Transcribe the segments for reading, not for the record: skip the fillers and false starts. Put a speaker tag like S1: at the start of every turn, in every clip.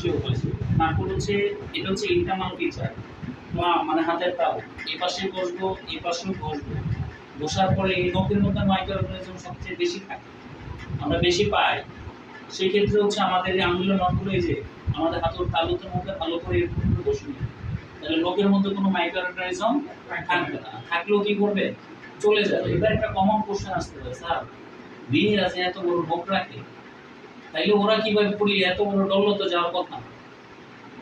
S1: পাশেও হয়েছে। তারপর হচ্ছে এটা হচ্ছে ইন্টারনাল ফিচার, মানে হাতের তালু, এই পাশে বসবো, এই পাশেও বসবো। বসার পরে এই নখের মধ্যে মাইক্রো অর্গানিজম সবচেয়ে বেশি থাকে, আমরা বেশি পাই। সেক্ষেত্রে হচ্ছে আমাদের এই আঙুলের নখগুলো এই যে আমাদের হাতের তালুতে মধ্যে ভালো করে এরকম করে বসে নিই, তাহলে নখের মধ্যে কোনো মাইক্রো অর্গানিজম থাকবে না। থাকলেও কি করবে, চলে যাবে। এবার একটা কমন কোশ্চেন আসতে পারে, স্যার মেয়েরা যে এত বড় নখ রাখে, তাইলে ওরা কিভাবে পড়লে এত বড় ডল তো যাওয়ার কথা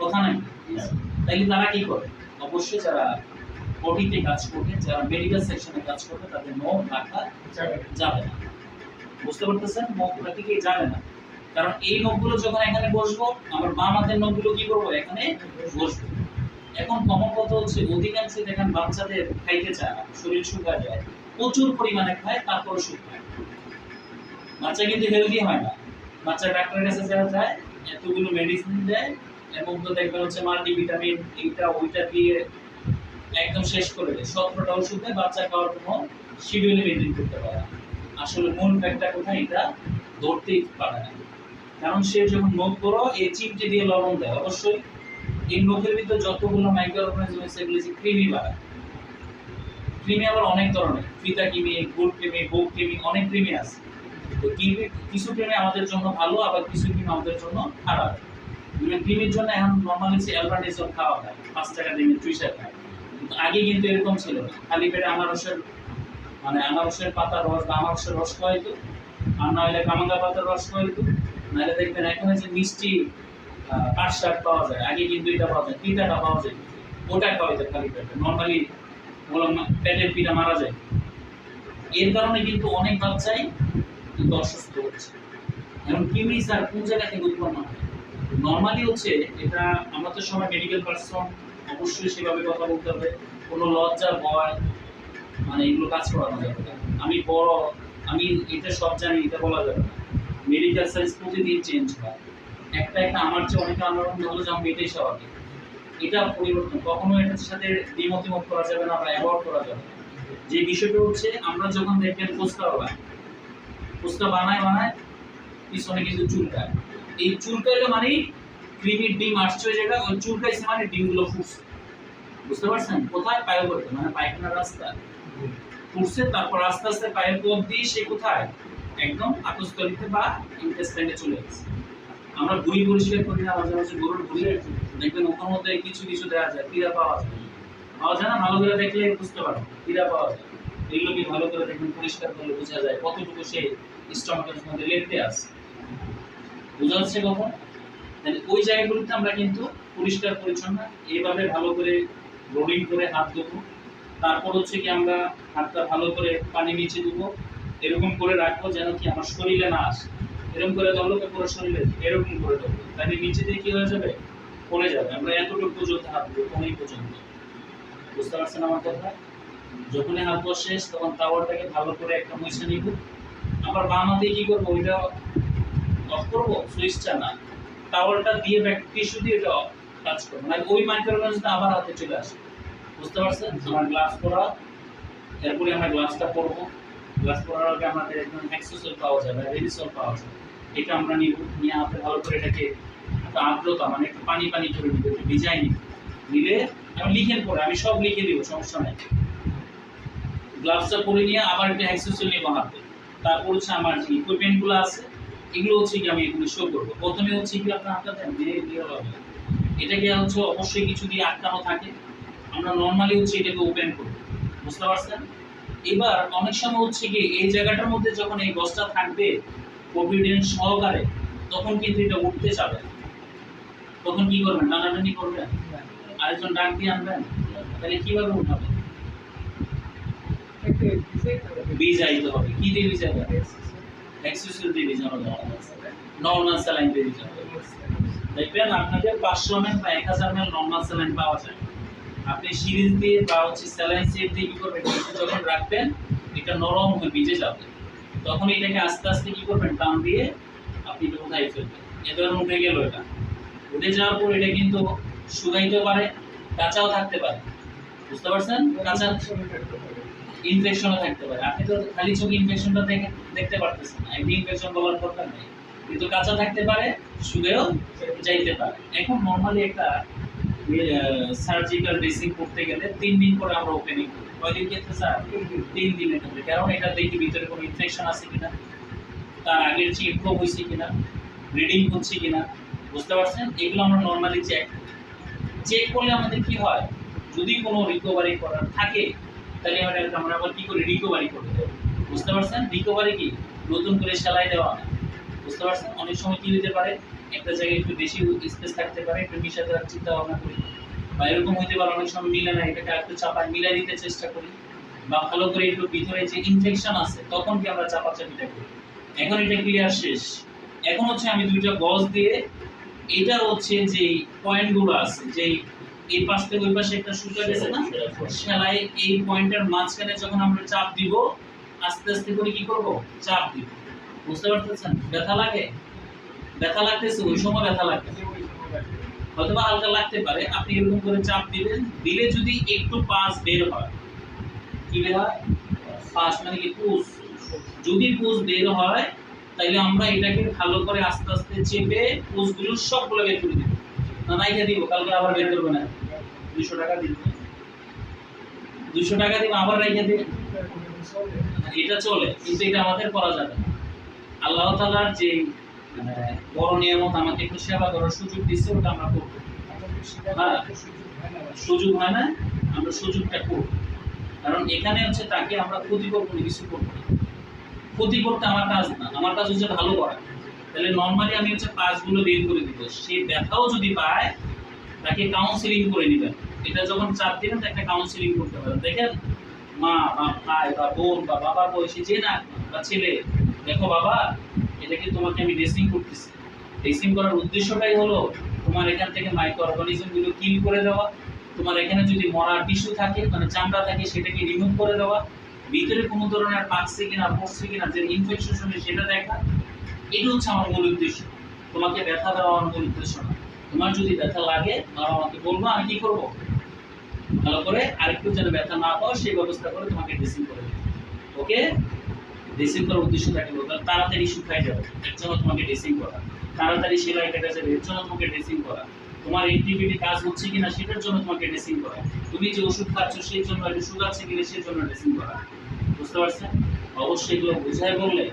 S1: কথা নাই, তাইলে তারা কি করে? অবশ্যই যারা বডিতে কাজ করবে, যারা মেডিকেল সেকশনে কাজ করবে, তাদের নখ রাখা যাবে না। বুঝতে পারতেছেন? নখ রাখতে কি যাবে না, কারণ এই নখগুলো যখন এখানে বসবো, আমার বাম হাতের নখগুলো কি করবো, এখানে বসবো। এখন কমন কথা হচ্ছে অধিকাংশ দেখেন বাচ্চাদের খাইতে চায় না, শরীর শুকায় যায়, প্রচুর পরিমাণে খায় তারপর শুকায়, বাচ্চা কিন্তু হেলদি হয় না। বাচ্চা ডাক্তারের কাছে যারা যায় এতগুলো মেডিসিন দেয় এবং তো দেখবেন হচ্ছে মাল্টিভিটামিন এইটা ওইটা দিয়ে একদম শেষ করে দেয়, 17টা ওষুধ দেয়, বাচ্চা খাওয়ার কোনো শিডিউল মেনটেন করতে পারে না। আসলে মূল ফ্যাক্টটা কোথায়, এটা ধরতেই পারে না। কারণ সে যখন নখ বড় এই চিমটি দিয়ে লবণ দেয়, অবশ্যই এই নখের ভিতরে যতগুলো মাইক্রো অর্গানিজম আছে সেগুলো ক্রিমি বানায়। ক্রিমি আবার অনেক ধরনের, ফিতা ক্রিমি, গুড ক্রিমি, বুক ক্রিমি, অনেক ক্রিমি আছে। তো কিছু ক্রিমি আমাদের জন্য ভালো, আবার কিছু ক্রিমি আমাদের জন্য খারাপ। ক্রিমির জন্য এখন নর্মালি অ্যালবান্ডিজম খাওয়া হয়, 5 টাকা দিয়ে চুইসা খায়। কিন্তু আগে কিন্তু এরকম ছিল না, খালি পেটে আনারসের পাতার রস বা আনারসের রস খাওয়াইতো, আর না হলে কামাঙ্গা পাতার রস খাওয়াইতো, নাহলে দেখবেন এখন যে মিষ্টি পাট শাক পাওয়া যায়, আগে কিন্তু এটা পাওয়া যায়, পিঠাটা পাওয়া যায়, ওটা খাওয়াইতো খালি পেটে। নর্মালি বললাম পেটের পিঠা মারা যায়। এর কারণে কিন্তু অনেক বাচ্চাই কিন্তু অসুস্থ হচ্ছে। এখন ক্রিমি স্যার কোন জায়গা থেকে উৎপন্ন হয়? নর্মালি হচ্ছে এটা, আমরা তো সবাই মেডিকেল পার্সন, অবশ্যই সেভাবে কথা বলতে হবে, কোনো লজ্জা ভয় মানে এগুলো কাজ করানো যাবে না। আমি বড়, আমি এটা সব জানি, এটা বলা যাবে না। মেডিকেল সায়েন্স প্রতিদিন চেঞ্জ হয়, একটা আমার চেয়ে অনেকে আন্দোলন হলো যে আমি এটাই স্বাভাবিক, এটা পরিবর্তন কখনো এটার সাথে দ্বিমত করা যাবে না বা অ্যাভয়েড করা যাবে না। যে বিষয়টা হচ্ছে, আমরা যখন দেখবেন ফুচকা বানায় পিছনে কিন্তু চুলকায়, এই চুলকাইলে মানে ক্রিমির ডিম আসছে ওই জায়গায়, ওই চুলকাইছে মানে ডিমগুলো ফুটছে। বুঝতে পারছেন? কোথায়? পায়ে করতে, মানে পায়খানার রাস্তা ফুটছে, তারপর আস্তে আস্তে পায়ের পথ দিয়ে সে কোথায়, একদম পাকস্থলীতে বা ইন্টেস্টাইনে চলে গেছে। আমরা ভুঁড়ি পরিষ্কার করি না, মাঝে মাঝে গরুর ভুঁড়ি দেখবেন ওখান মধ্যে কিছু কিছু দেওয়া যায়, পীড়া পাওয়া যায় না, ভালো করে দেখলে বুঝতে পারো পীড়া পাওয়া যায়। এগুলো কি ভালো করে দেখবেন, পরিষ্কার করলে বোঝা যায় কতটুকু সে স্টমাকের মধ্যে লেপটে আছে। বোঝা যাচ্ছে কখন? তাহলে ওই জায়গাগুলোতে আমরা কিন্তু পরিষ্কার পরিচ্ছন্ন এইভাবে ভালো করে রোলিং করে হাত ধোবো। তারপর হচ্ছে কি আমরা হাতটা ভালো করে পানি নিচে দেবো, এরকম করে রাখবো যেন কি আমার শরীরে না আসে। এরকম করে ধরলো পুরো শরীরে, এরকম করে ধরবো, তাহলে নিচে দিয়ে কি হয়ে যাবে, পড়ে যাবে। আমরা এতটুকু পর্যন্ত হাত দেবো, কোনই পর্যন্ত। বুঝতে পারছেন আমার কথা? যখনই হাত ধোয়া শেষ, তখন টাওয়ালটাকে ভালো করে একটা মুছে নিব। আবার বাম হাতে কি করবো, ওইটা অফ করবো, সুইচটা না, টাওয়ালটা দিয়ে টিস্যু দিয়ে এটা টাচ করবো, না ওই মাইক্রোঅর্গানিজমটা আবার হাতে চলে আসে। বুঝতে পারছেন? আমার গ্লাভস পরা, এরপরে আমরা গ্লাভসটা পরবো। গ্লাভস পরার আগে আমাদের একদম হেক্সোসোল পাওয়া যায় বা রেডিসল পাওয়া যায়, এটা আমরা নিব, নিয়ে হাতে ভালো করে এটাকে একটা আর্দ্রতা মানে একটু পানি পানি করে নিব, একটু ভিজাই নিব। নিলে আমি লিখে পরে আমি সব লিখে দিব, সমস্যা নাই। গ্লাভসটা পরে নিয়ে আবার একটা হেক্সোসোল নিব হাতে। তারপর হচ্ছে আমার যে ইকুইপমেন্টগুলো আছে এগুলো হচ্ছে কি আমি এগুলো শো করবো। প্রথমে হচ্ছে কি আপনার হাতটা দেন দিয়ে হবে, এটাকে হচ্ছে অবশ্যই কিছু দিয়ে আটকানো থাকে, আমরা নর্মালি হচ্ছে এটাকে ওপেন করব। বুঝতে পারছেন? এবার অনেক সময় হচ্ছে কি এই জায়গাটার মধ্যে যখন এই গসটা থাকবে কনফিডেন্স সহকারে, তখন কিন্তু এটা উঠতে চাবে, তখন কি করবেন, টানাটানি করবেন, আরেকজন ডাক দিয়ে আনবেন, তাহলে কিভাবে উঠাবেন? ভিজাইতে হবে। কি দিয়ে ভিজাবেন? এক্সেসিভ দিয়ে ভিজানো যাবে, নরমাল স্যালাইন দিয়ে ভিজানো যাবে। দেখবেন আপনাদের 500 ml বা 1000 ml নরমাল স্যালাইন পাওয়া যায়। আপনি সিরিজ দিয়ে বা হচ্ছে স্যালাইন সেট দিয়ে কি করবেন, যখন রাখবেন এটা নরম হয়ে ভিজে যাবে, তখন এটাকে আস্তে আস্তে কি করবেন, টান দিয়ে আপনি এটা উঠাই ফেলবেন। এবার উঠে গেল, এটা উঠে যাওয়ার পর এটা কিন্তু শুকাইতে পারে, কাঁচাও থাকতে পারে। বুঝতে পারছেন? কাঁচা ইনফেকশনও থাকতে পারে। আপনি তো খালি চোখে ইনফেকশনটা দেখতে পারতেছেন না, একটি ইনফেকশন বলার দরকার নেই, কিন্তু কাঁচা থাকতে পারে, শুয়েও যাইতে পারে। এখন নর্মালি একটা সার্জিক্যাল ড্রেসিং করতে গেলে 3 দিন পরে আমরা ওপেনিং করি। কয়দিন ক্ষেত্রে স্যার? 3 দিনের ক্ষেত্রে। কারণ এটা দেখি ভিতরে কোনো ইনফেকশন আছে কিনা, তার আগের চেয়ে ইমপ্রুভ হয়েছে কিনা, ব্লিডিং হচ্ছে কিনা, বুঝতে পারছেন? এগুলো আমরা নর্মালি চেক করলে আমাদের কি হয়, যদি কোনো রিকভারি করার থাকে তাহলে আমরা আবার কি করি, রিকভারি করতে হবে। বুঝতে পারছেন? রিকভারি কি নতুন করে সেলাই দেওয়া না, বুঝতে পারছেন? অনেক সময় কি হতে পারে, একটা জায়গায় একটু বেশি স্পেস থাকতে পারে, একটু মিশে দেওয়ার চিন্তা ভাবনা করি, বা এরকম হতে পারে অনেক সময় মিলে না, এটাকে একটু চাপা মিলাই দিতে চেষ্টা করি, বা ভালো করে একটু ভিতরে যে ইনফেকশন আছে তখন কি আমরা চাপাচাপিটা করি। এখন এটা ক্লিয়ার শেষ। এখন হচ্ছে আমি দুইটা গজ দিয়ে এটা হচ্ছে যে পয়েন্টগুলো আছে, যে এই পাশ থেকে ওই পাশে একটা সুতা গেছে না সেলাই, এই পয়েন্টের মাঝখানে যখন আমরা চাপ দিব, আস্তে আস্তে করে কি করব, চাপ দিব। বুঝতে পারতেছেন? ব্যথা লাগে, ব্যথা লাগতেছে, ওই সময় ব্যথা লাগতেছে, হয়তো বা হালকা লাগতে পারে। আপনি এরকম করে চাপ দিবেন, দিলে যদি একটু পাস বের হয়, কি বের হয়, পাস মানে কি পুষ, যদি পুষ বের হয় তাহলে আমরা এটাকে ভালো করে আস্তে আস্তে চেপে পুষগুলো সবগুলো বের করে দিব। না নাইকা দিব, কালকে আবার বের করবে না, 200 টাকা দিব, 200 টাকা দিব, আবার রাইখা দিবেন, এটা চলে। কিন্তু এটা আমাদের করা যাবে না। আল্লাহ তাআলার যে বড় নিয়ামত আমাকে একটু সেবা করার সুযোগ দিচ্ছে, ওটা আমরা করব। হ্যাঁ, সুযোগ হয় না, আমরা সুযোগটা করব। কারণ এখানে হচ্ছে তাকে আমরা ক্ষতি করবো না, কিছু করবো না। ক্ষতি করতে আমার কাজ না, আমার কাজ হচ্ছে ভালো করা। তাহলে নর্মালি আমি হচ্ছে পাঁচগুলো বের করে দিব। সে ব্যথাও যদি পায় তাকে কাউন্সিলিং করে নেবেন। এটা যখন চাপ দিবেন একটা কাউন্সিলিং করতে পারেন। দেখেন, মা বা ভাই বা বোন বা বাবার বয়সী যে না বা ছেলে, দেখো বাবা, এটাকে তোমাকে আমি ড্রেসিং করতেছি। ড্রেসিং করার উদ্দেশ্যটাই হলো তোমার এখান থেকে মাইক্রো অর্গানিজমগুলো কিল করে দেওয়া, তোমার এখানে যদি মরা টিস্যু থাকে মানে চামড়া থাকে সেটাকে রিমুভ করে দেওয়া, ভিতরে কোনো ধরনের পাকছে কিনা পড়ছে কিনা যে ইনফেকশন হবে সেটা দেখা। এটা হচ্ছে আমার মূল উদ্দেশ্য। তোমাকে ব্যথা দেওয়া আমার মূল উদ্দেশ্য না। তোমার যদি ব্যথা লাগে তাহলে আমাকে বলবো, আমি কি করবো, ভালো করে আরেকটু যেন ব্যথা না পাও সেই ব্যবস্থা করে তোমাকে ড্রেসিং করে দেবো। ওকে, ড্রেসিং করার উদ্দেশ্য থাকে তাড়াতাড়ি শুকায় যাবে, এর জন্য তোমাকে ড্রেসিং করা, তাড়াতাড়ি সেলাই কেটে যাবে, এর জন্য তোমাকে ড্রেসিং করা, তোমার অ্যাক্টিভিটি কাজ হচ্ছে কিনা সেটার জন্য তোমাকে ড্রেসিং করা, তুমি যে ওষুধ খাচ্ছ সেই জন্য, একটু শুকাচ্ছে কিনা সেই জন্য ড্রেসিং করা। বুঝতে পারছেন? অবশ্যই এগুলো বোঝায় বললে,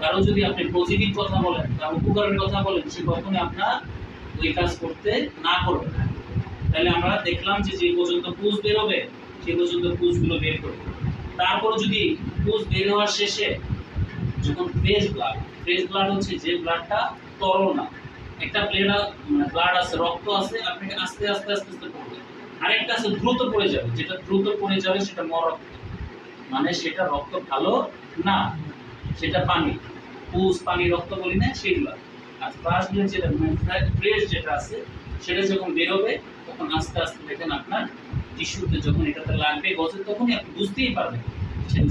S1: কারো যদি আপনি পজিটিভ কথা বলেন, তার উপকারের কথা বলেন, সে কখনোই আপনার ওই কাজ করতে না করবে না। তাহলে আমরা দেখলাম যে যে পর্যন্ত পুষ বের হবে সে পর্যন্ত পুষগুলো বের করবে। তারপর যদি পুষ বের হওয়ার শেষে যখন ফ্রেশ ব্লাড হচ্ছে যে ব্লাডটা তরল না, একটা ব্লাড আছে, রক্ত আছে, আপনি আস্তে আস্তে আস্তে আস্তে পড়বে, আরেকটা আছে দ্রুত পড়ে যাবে, যেটা দ্রুত পড়ে যাবে সেটা মরক্ত, মানে সেটা রক্ত ভালো না, সেটা পানি, পুষ পানি রক্ত বলি না সেইগুলো। আর ফার্স্ট যেটা ফ্রেশ যেটা আছে সেটা যখন বেরোবে তখন আস্তে আস্তে দেখেন আপনার টিস্যুতে যখন এটাতে লাগবে গজে, তখনই আপনি বুঝতেই পারবেন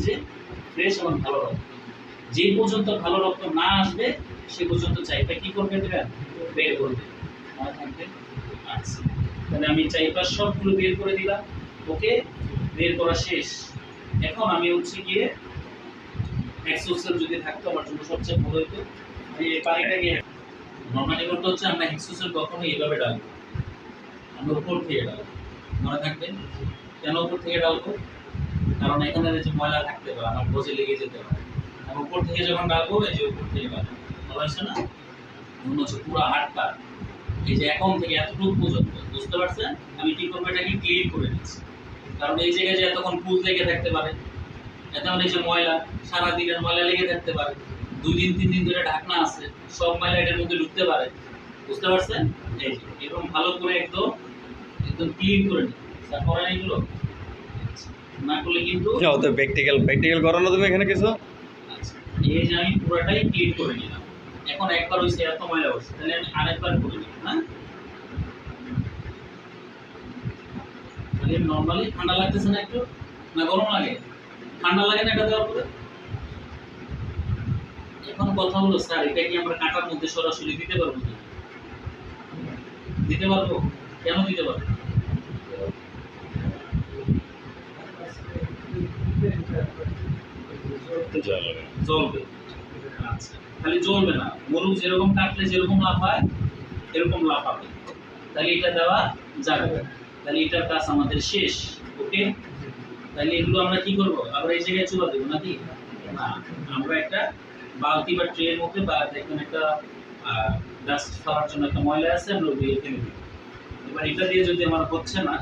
S1: যে ফ্রেশ এবং ভালো রক্ত। যে পর্যন্ত ভালো রক্ত না আসবে সে পর্যন্ত চাইটা কি করবে, দেবেন, বের করে দেবেন। মনে থাকবে? আচ্ছা, তাহলে আমি চাইটা সবগুলো বের করে দিলাম। ওকে, বের করা শেষ। এখন আমি হচ্ছে গিয়ে হেক্সোসেল যদি থাকতো আমার জন্য সবচেয়ে ভালো হতো, যে পানিটাকে নর্মালি করতে হচ্ছে আমরা হেক্সোসেল কখনো এইভাবে ডালবো, আমরা উপর থেকে ডালবো। মনে থাকবে কেন উপর থেকে ডালবো? কারণ এখানে যে ময়লা থাকতে পারে, আমার গজে লেগে যেতে পারে। আমি উপর থেকে যখন ডালবো, এই যে উপর থেকে ডালবো, ভালো হচ্ছে না? মনে হচ্ছে পুরো হাতটা এই যে এখন থেকে এতটুকু পর্যন্ত, বুঝতে পারছেন? আমি কি করবো, এটাকে ক্লিন করে দিচ্ছি। কারণ এই জায়গায় যে এতক্ষণ পুজ লেগে থাকতে পারে, এখন এই যে ময়লা, সারাদিনের ময়লা লেগে থাকতে পারে, 2 দিন 3 দিন ধরে ঢাকনা আছে, সব ময়লা এটার মধ্যে ঢুকতে পারে। বুঝতে পারছেন? এই যে এরকম ভালো করে একদম একদম ক্লিন করে নিন। তারপরে এগুলো না করলে কিন্তু
S2: তো প্র্যাকটিক্যাল করানো তুমি এখানে কিছু।
S1: আচ্ছা, এই যে আমি পুরোটাই ক্লিন করে নিলাম। এখন একবার হইছে এত ময়লা হচ্ছে, তাহলে আমি আরেকবার করে নিব। হ্যাঁ, তাহলে নরমালি ঠান্ডা লাগতেছে না একটু, না গরম লাগে? ঠান্ডা লাগে না এটা দেওয়ার পরে? এখন কথা হলো স্যার, এটা কি আমরা কাঁটার মধ্যে সরাসরি দিতে পারবো না? দিতে পারবো? কেন দিতে পারবো? জ্বলবে। আচ্ছা, খালি জ্বলবে না, মুরুখ যেরকম কাটলে যেরকম লাফায় এরকম লাফাবে, তাহলে এটা দেওয়া যাবে। তাহলে এটার কাজ আমাদের শেষ। ওকে, তাহলে এগুলো আমরা কি করব, আবার এই জায়গায় চুলা দেবো নাকি না, আমরা একটা বালতি বা ট্রের মধ্যে বা দেখুন একটা ডাস্ট খাওয়ার জন্য একটা ময়লা আছে, আমরা দিয়ে ফেলে দিই। এবার এটা দিয়ে যদি আমার হচ্ছে না,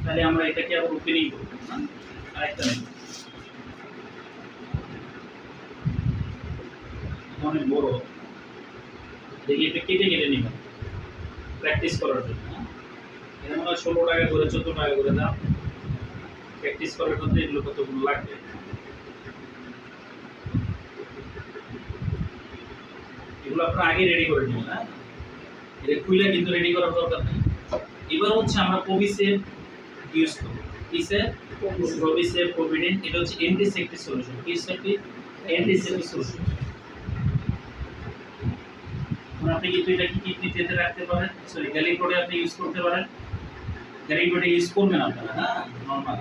S1: তাহলে আমরা এটাকে আবার ওপেনিং করবো। আরেকটা নেই, অনেক বড়, দেখি এটা কেটে কেটে নিবেন প্র্যাকটিস করার জন্য। এটা মনে হয় 16 টাকা করে 14 টাকা করে দাম। প্র্যাকটিস করার জন্য এগুলো কতগুলো লাগবে। এগুলো আপনারা আগে রেডি করে নিন। হ্যাঁ, এটা খুলে কিন্তু রেডি করার দরকার নেই। এবার হচ্ছে আমরা কোভিসেভ ইউজ করব। কিসে? কোভিসেভ কোভিডিন। এটা হচ্ছে অ্যান্টিসেপ্টিক সলিউশন। কি সেপ্টিক? Antiseptic solution. আপনি কিন্তু এটা কি কিডনিতে রাখতে পারেন, সরি গ্যালিপোডে আপনি ইউজ করতে পারেন। গ্যালিপোডে ইউজ করবেন আপনারা, হ্যাঁ নরমাল।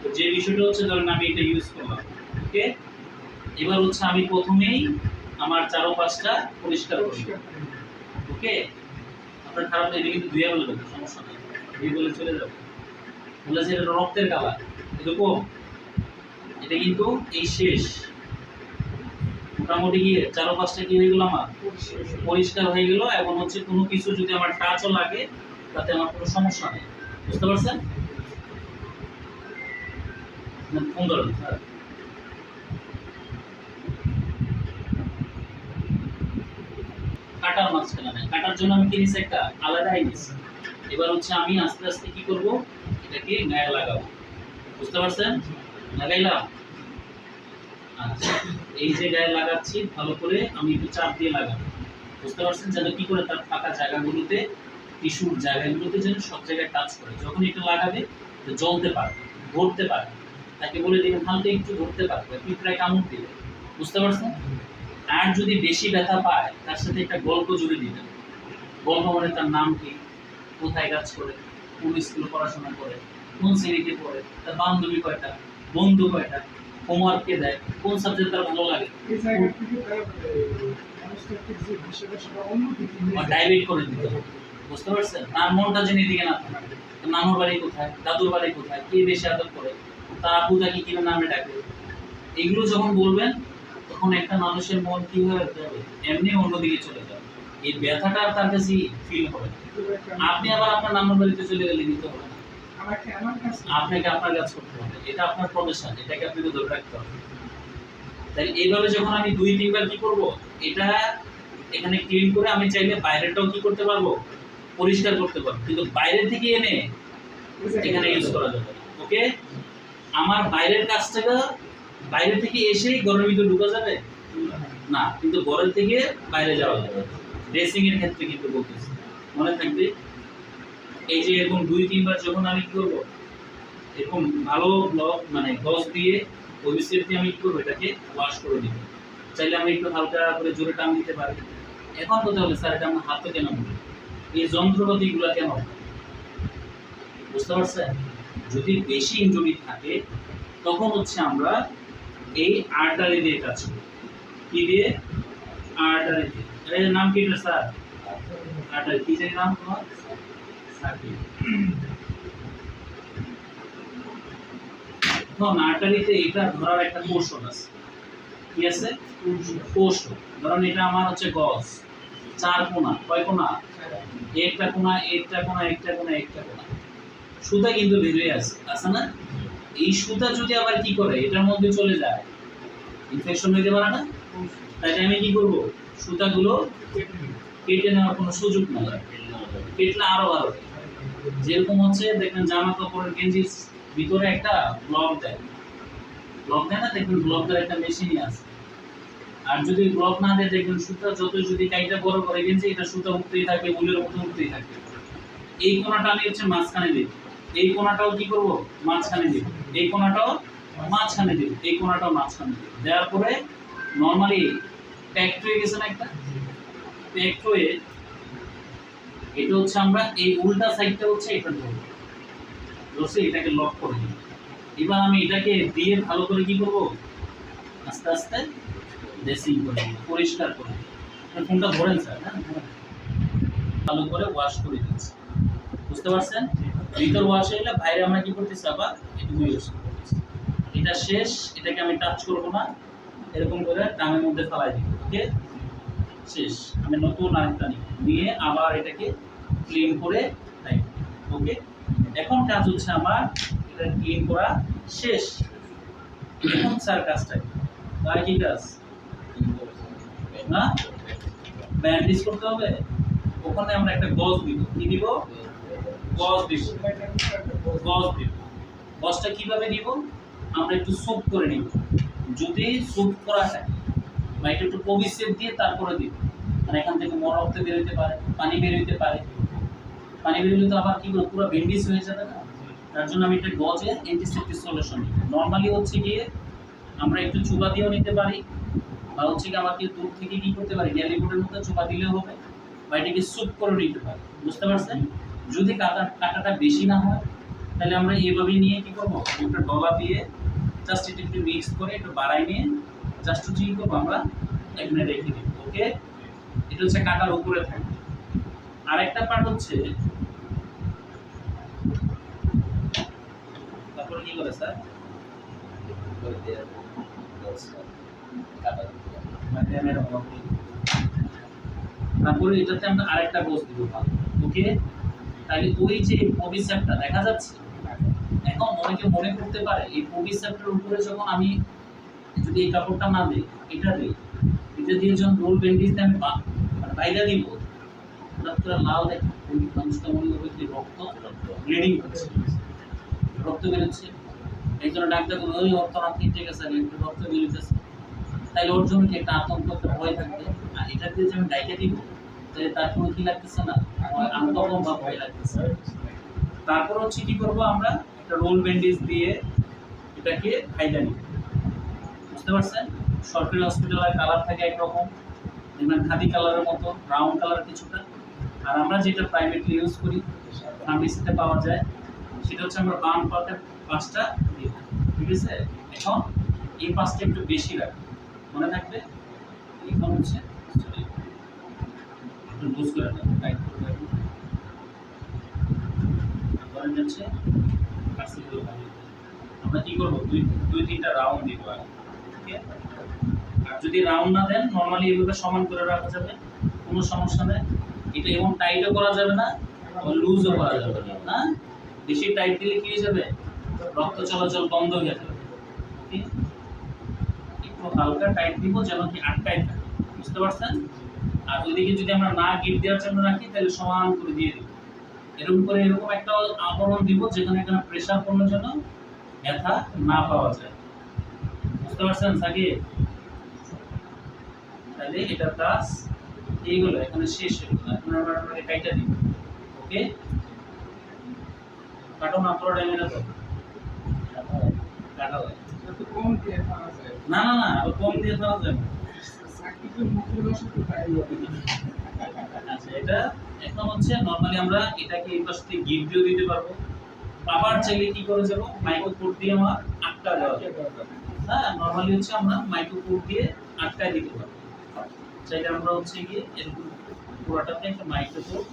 S1: তো যে বিষয়টা হচ্ছে ধরেন আমি এটা ইউজ করলাম, ওকে। এবার হচ্ছে আমি প্রথমেই আমার চারপাশটা পরিষ্কার করব, ওকে। আপনার খারাপ লাগলে কিন্তু ধুয়ে বলবেন, সমস্যা নেই, ধুয়ে বলে চলে যাবে। বলে যে এটা রক্তের কালার, এরকম এটা কিন্তু এই শেষ। মোটামুটি গিয়ে চারপাশটা কি হয়ে গেল আমার পরিষ্কার হয়ে গেল। এবং হচ্ছে কোনো কিছু যদি আমার টাচও লাগে তাতে আমার কোনো সমস্যা নেই। বুঝতে পারছেন? ফোন ধরেন স্যার। কাটার মাঝখানে নাই, কাটার জন্য আমি কিনেছি একটা আলাদা আইনিস। এবার হচ্ছে আমি আস্তে আস্তে কি করব, এটাকে গায়ে লাগাবো। বুঝতে পারছেন? লাগাইলাম। আচ্ছা, এই যে গায়ে লাগাচ্ছি ভালো করে আমি একটু চাপ দিয়ে লাগাবো। বুঝতে পারছেন? যেন কি করে তার ফাঁকা জায়গাগুলোতে, টিস্যুর জায়গাগুলোতে যেন সব জায়গায় টাচ করে। যখন এটা লাগাবে জ্বলতে পারবে, ধরতে পারবে, তাকে বলে দিবেন হালকা একটু ধরতে পারবে, পিঁপড়ায় কামড় দিবে। বুঝতে পারছেন? আর যদি বেশি ব্যথা পায় তার সাথে একটা গল্প জুড়ে দিবেন। গল্প মানে তার নাম কি, কোথায় কাজ করে, কোন স্কুলে পড়াশোনা করে, কোন শ্রেণীতে পড়ে, তার বান্ধবী কয়টা, বন্ধু কয়টা, হোমওয়ার্ক কে দেয়, কোন সাবজেক্ট তার ভালো লাগে, ডাইভার্ট করে দিতে হবে। বুঝতে পারছেন? তার মনটা যেন এদিকে না থাকে। নানুর বাড়ি কোথায়, দাদুর বাড়ি কোথায়, কে বেশি আদর করে, তার আপু তাকে কি নামে ডাকে, এগুলো যখন বলবেন তখন একটা মানুষের মন কি হয়ে যাবে, এমনি অন্যদিকে চলে যাবে। এই ব্যথাটা তার কাছে ফিল হবে। আপনি আবার আপনার নানুর বাড়িতে চলে গেলে নিতে হবে না, আপনাকে আপনার কাজ করতে হবে। এটা আপনার প্রফেশন, এটাকে আপনাকে ধরে রাখতে হবে। তাই এইভাবে যখন আমি 2-3 বার কি করব, এটা এখানে ক্লিন করে আমি চাইলে বাইরেটাও কি করতে পারবো, পরিষ্কার করতে পারবো। কিন্তু বাইরে থেকে এনে এখানে ইউজ করা যাবে না। ওকে, আমার বাইরের কাজটাকে বাইরে থেকে এসেই ঘরের ভিতরে ঢুকা যাবে না, কিন্তু ঘরের থেকে বাইরে যাওয়া যাবে। ড্রেসিং এর ক্ষেত্রে কিন্তু বলতেছি, মনে থাকবে। এই যে এরকম 2-3 বার যখন আমি কি করবো, এরকম ভালো ব্লক মানে গজ দিয়ে ওবিসিএল দিয়ে আমি কি করবো, এটাকে ওয়াশ করে দিব। চাইলে আমি একটু হালকা করে জোরে টান দিতে পারি। এখন বলতে হবে স্যার এটা আমার হাতে কেন হবে, এই যন্ত্রপাতিগুলো কেন? বুঝতে পারছেন? যদি বেশি ইনজুরি থাকে তখন হচ্ছে আমরা এই আর্টারি দিয়ে কাজ করি। কি দিয়ে? আর্টারি দিয়ে। এর নাম কি স্যার? আর্টারি। কি জানি নাম তোমার? সার্কিট। এখন আর্টারিতে এটা ধরার একটা কৌশল আছে। কি আছে? কৌশল। ধরুন এটা আমার হচ্ছে গজ, 4 কোণা। কয় কোণা? একটা কোণা, একটা কোণা, একটা কোণা, একটা কোণা। সুতা কিন্তু বেরিয়ে আছে না? এই সুতা যদি আবার কি করে এটার মধ্যে চলে যায়, ইনফেকশন হইতে পারে না? তাই আমি কি করব, সুতাগুলো কেটে নেওয়ার কোনো সুযোগ নাই। কেটলে আরো ভালো। যেরকম হচ্ছে দেখবেন জামা কাপড়ের গেঞ্জির ভিতরে একটা ব্লক দেয়, ব্লক দেয় না? দেখবেন ব্লক দেওয়ার একটা মেশিনই আছে। আর যদি ব্লক না দেয় দেখবেন সুতা যত যদি কাইটা বড় করে গেঞ্জি, এটা সুতা উঠতেই থাকবে, উলের মতো উঠতেই থাকবে। এই কোণাটা আমি হচ্ছে মাঝখানে দিই, এই কোণাটাও কি করব, মাঝখানে দিব, এই কোণাটাও মাঝখানে দিব, এই কোণাটাও মাঝখানে দিব। দেওয়ার পরে নরমালি প্যাকড হয়ে গেছে না, একটা প্যাকড হয়ে এটা হচ্ছে আমরা এই উল্টা সাইডটা হচ্ছে এটা ধরবো, ধরছি এটাকে লক করে দিই। এবার আমি এটাকে দিয়ে ভালো করে কি করব, আস্তে আস্তে ড্রেসিং করে দিই, পরিষ্কার করে দিই। ফোনটা ধরেন স্যার, হ্যাঁ ভালো করে ওয়াশ করে দিচ্ছি, বুঝতে পারছেন? ভিতর ওয়াশ হয়ে গেলে বাইরে আমরা কি করতেছি, আবার একটু ইউজ করতেছি। এটা শেষ, এটাকে আমি টাচ করবো না, এরকম করে টাঙের মধ্যে ফেলাই দিব। ওকে, শেষ। আমি নতুন আরেকটা নিয়ে আবার এটাকে ক্লিন করে রাখবো। ওকে, এখন কাজ হচ্ছে আমার এটা ক্লিন করা শেষ। এখন স্যার কাজটা কি? আর কি কাজ না, ব্যান্ডেজ করতে হবে। ওখানে আমরা একটা গজ দিব। কি দিব? গজ দিব। গজ দিব। গজটা কিভাবে দিব? আমরা একটু সুপ করে নিব। যদি সুপ করা থাকে বা একটু প্রবিসেপ দিয়ে তারপরে দিব, মানে এখান থেকে রক্ত বের হইতে পারে, পানি বের হইতে পারে। পানি বের হলে তো আবার কি বলবো, পুরো ব্যান্ডেজ হয়ে যাবে না। তার জন্য আমি একটা গজে অ্যান্টিসেপটিক সলিউশন নিই। নর্মালি হচ্ছে গিয়ে আমরা একটু চুবা দিয়েও নিতে পারি, বা হচ্ছে কি আমাকে দূর থেকে কি করতে পারি, গ্যালিবোর্ডের মধ্যে চুবা দিলেও হবে, বা এটাকে স্যুপ করে নিতে পারি। বুঝতে পারছেন? যদি কাটাটা বেশি না হয় তাহলে আমরা এইভাবেই নিয়ে কি করবো, একটা ডলা দিয়ে জাস্ট এটা একটু মিক্স করে একটু বাড়াই নিয়ে জাস্ট হচ্ছে কি করবো, আমরা এখানে রেখে দিব। ওকে, এটা হচ্ছে কাটার উপরে থাকবে। আরেকটা পার্ট হচ্ছে, তারপরে কি করে স্যার, তারপরে এটাতে আমরা আরেকটা গোজ দিব। ওকে, তাহলে ওই যে প্রবিসেপ্টটা দেখা যাচ্ছে, এখন অনেকে মনে করতে পারে এই প্রবিসেপ্টের উপরে যখন আমি যদি এই কাপড়টা না দিই, এটা দিই, এটা দিয়ে যখন রোল ব্যান্ডেজ আমি মানে বাইরে দিব, ওটা পুরো লাল দেখে ওই মানুষটা মনে করবে যে রক্ত ব্লিডিং হচ্ছে, রক্ত বেরোচ্ছে। এই জন্য ডাক্তার বলে ওই রক্ত না কিনতে গেছে, একটু রক্ত বেরোতেছে। তাইলে ওর জন্য কি একটা আতঙ্ক, একটা ভয় থাকবে। আর এটা দিয়ে যে আমি ডাইকে দিব, তাহলে তার কোনো কি লাগতেছে না, আতঙ্ক বা ভয় লাগতেছে। তারপর হচ্ছে কি করব, আমরা একটা রোল ব্যান্ডেজ দিয়ে এটাকে ফাইদা নিব। বুঝতে পারছেন? সরকারি হসপিটালের কালার থাকে একরকম, দেখবেন খাদি কালারের মতো, ব্রাউন কালার কিছুটা। আর আমরা যেটা প্রাইভেটলি ইউজ করি, ফার্মেসিতে পাওয়া যায়, সেটা হচ্ছে আমরা বাম পাতে 5টা দিব। ঠিক আছে? এখন এই 5টা একটু বেশি রাখবো, মনে থাকবে। এখন হচ্ছে একটু লুজ করে দেবো, টাইট করে দেবো। ধরেন হচ্ছে আমরা কি করবো, দুই তিনটা রাউন্ড দিব আগে। ঠিক আছে? আর যদি রাউন্ড না দেন, নর্মালি এইভাবে সমান করে রাখা যাবে, কোনো সমস্যা নেই। এটা এমন টাইটও করা যাবে না, লুজও করা যাবে না। বেশি টাইট দিলে কি হয়ে যাবে, রক্ত চলাচল বন্ধ হয়ে যাবে। একটু হালকা টাইট দিব যেন কি আটকায় থাকে। বুঝতে পারছেন? আর ওইদিকে যদি আমরা না গিট দেওয়ার জন্য রাখি, তাহলে সমান করে দিয়ে দিব। এরকম করে এরকম একটা আবরণ দিব যেখানে এখানে প্রেসার পড়ার জন্য ব্যথা না পাওয়া যায়। বুঝতে পারছেন সাকিব? তাহলে এটার কাজ এইগুলো এখানে শেষ হয়ে গেল। এখন আমরা কাইটা দিব। ওকে, কাটো না, পুরো টাইম এটা তো কাটা হয় না, না না, কম দিয়ে দেওয়া যাবে। আচ্ছা, এটা এখন হচ্ছে নর্মালি আমরা এটাকে এই পাশ থেকে গিট দিয়ে দিতে পারবো। আবার চাইলে কি করে যাব, মাইক্রোকোড দিয়ে আমার আটকা দেওয়া যাবে। হ্যাঁ, নর্মালি হচ্ছে আমরা মাইক্রোকোড দিয়ে আটকায় দিতে পারবো। চাইলে আমরা হচ্ছে কি এরকম পুরোটাতে একটা মাইক্রোকোড,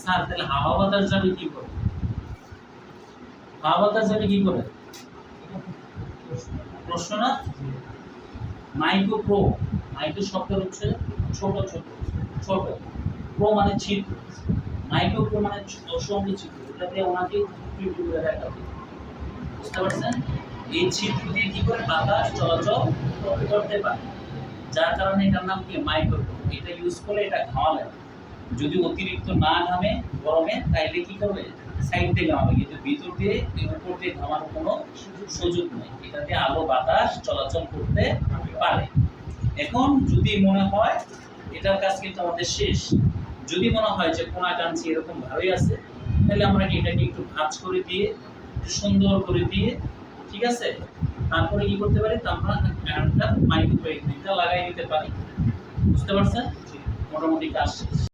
S1: স্যার তাহলে হাওয়া বাতাস যাবে কি করে? হাওয়া বাতাস যাবে কি করে? প্রশ্ন না? মাইক্রো শব্দ হচ্ছে ছোট ছোট ছোট, প্রো মানে ছিদ্র, মাইক্রো মানে অসংখ্য ছিদ্র। এটাতে ওনাকে দেখা, বুঝতে পারছেন? এই ছিদ্র দিয়ে কি করে বাতাস চলাচল করতে পারে, যার কারণে এটার নাম কি মাইক্রো। এটা ইউজ করে এটা ঘামালে, যদি অতিরিক্ত না ঘামে গরমে, তাইলে কি করবে, সাইড থেকে ঘামাবে, কিন্তু ভিতর দিয়ে উপর দিয়ে ঘামার কোনো সুযোগ নেই। এটাতে আলো বাতাস চলাচল করতে পারে। এখন যদি মনে হয় এটার কাজ কিন্তু আমাদের শেষ, যদি মনে হয় যে কোনা কাঞ্চি এরকম ভালোই আছে, তাহলে আমরা এটাকে একটু ভাঁজ করে দিয়ে একটু সুন্দর করে দিয়ে, ঠিক আছে, তারপরে কি করতে পারি, আমরা একটা মাইক্রোওয়েভ লাগাই দিতে পারি। বুঝতে পারছেন? মোটামুটি কাজ শেষ।